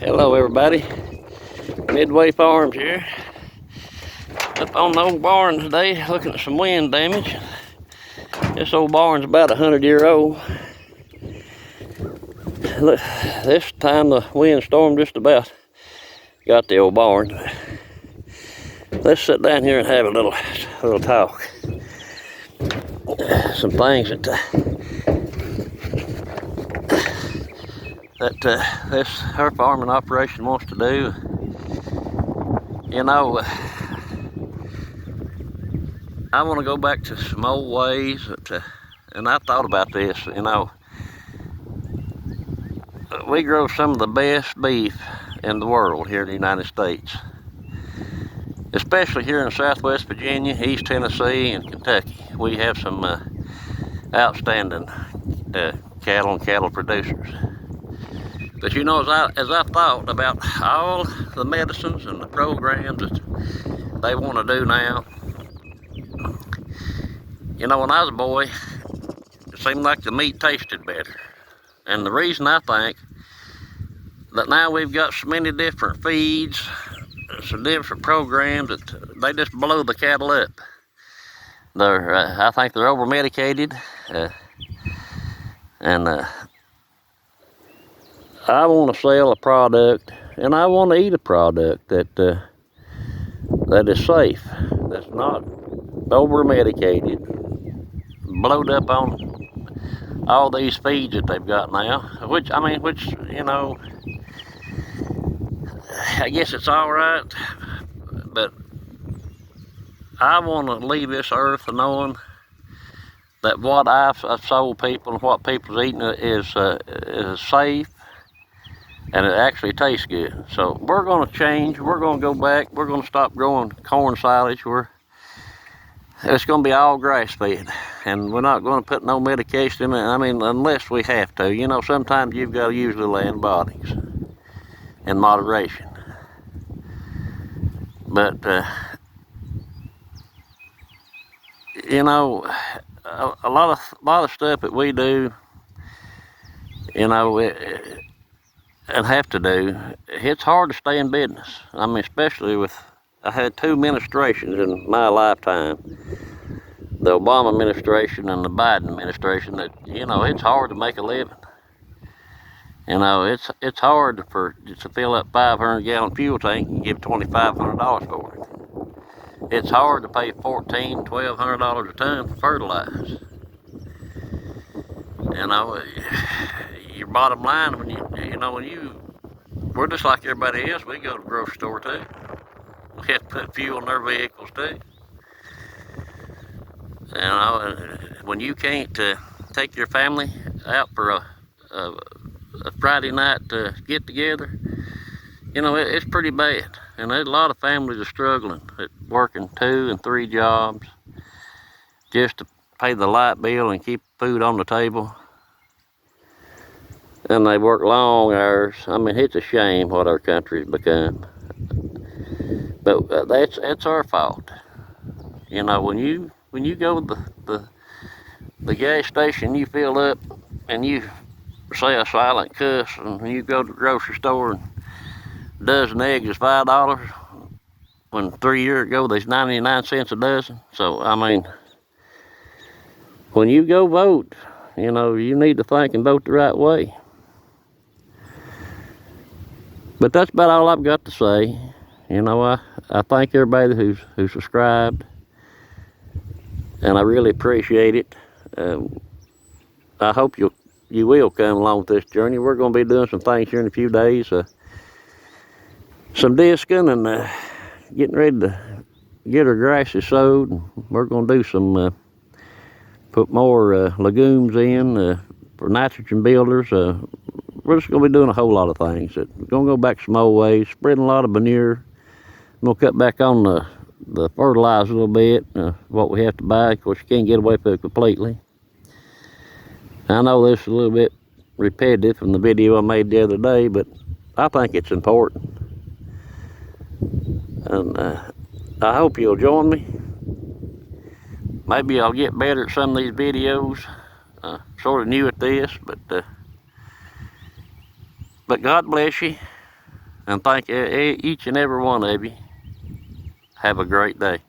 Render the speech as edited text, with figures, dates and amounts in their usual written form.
Hello everybody, Midway Farms here. Up on the old barn today looking at some wind damage. This old barn's about 100-year-old. Look, this time the windstorm just about got the old barn. Let's sit down here and have a little talk. Some things that this her farming operation wants to do. You know, I want to go back to some old ways and I thought about this. You know, we grow some of the best beef in the world here in the United States, especially here in Southwest Virginia, East Tennessee, and Kentucky. We have some outstanding cattle and cattle producers. But you know, as I thought about all the medicines and the programs that they want to do now, you know, when I was a boy, it seemed like the meat tasted better. And the reason I think that now we've got so many different feeds, some different programs that they just blow the cattle up. I think they're over medicated, and I want to sell a product, and I want to eat a product that is safe, that's not over medicated, blowed up on all these feeds that they've got now. Which you know, I guess it's all right, but I want to leave this earth knowing that what I've sold people and what people's eating is safe, and it actually tastes good. So we're going to change. We're going to go back. We're going to stop growing corn silage. It's going to be all grass fed, and we're not going to put no medication in it. I mean, unless we have to. You know, sometimes you've got to use little antibiotics in moderation. But you know, a lot of stuff that we do, you know, and have to do, it's hard to stay in business. I mean, especially I had two administrations in my lifetime, the Obama administration and the Biden administration, that, you know, it's hard to make a living. You know, it's hard to fill up 500-gallon fuel tank and give $2,500 for it. It's hard to pay $1,200 a ton for fertilizer. You know, your bottom line, we're just like everybody else. We go to the grocery store too. We have to put fuel in their vehicles too. You know, when you can't take your family out for a Friday night get together, you know, it's pretty bad. And there's a lot of families are struggling at working 2 and 3 jobs just to pay the light bill and keep food on the table. And they work long hours. I mean, it's a shame what our country's become. But that's our fault. You know, when you go to the gas station, you fill up and you say a silent cuss, and you go to the grocery store and a dozen eggs is $5, when 3 years ago there's 99 cents a dozen. So I mean, when you go vote, you know, you need to think and vote the right way. But that's about all I've got to say. You know, I thank everybody who's subscribed, and I really appreciate it. I hope you will come along with this journey. We're going to be doing some things here in a few days. Some disking and getting ready to get our grasses sowed. We're going to do some, put more legumes in for nitrogen builders. We're just going to be doing a whole lot of things. We're going to go back some old ways, spreading a lot of manure. I'm going to cut back on the fertilizer a little bit, what we have to buy. Of course, you can't get away from it completely. I know this is a little bit repetitive from the video I made the other day, but I think it's important. And I hope you'll join me. Maybe I'll get better at some of these videos. Sort of new at this, but God bless you. And thank each and every one of you. Have a great day.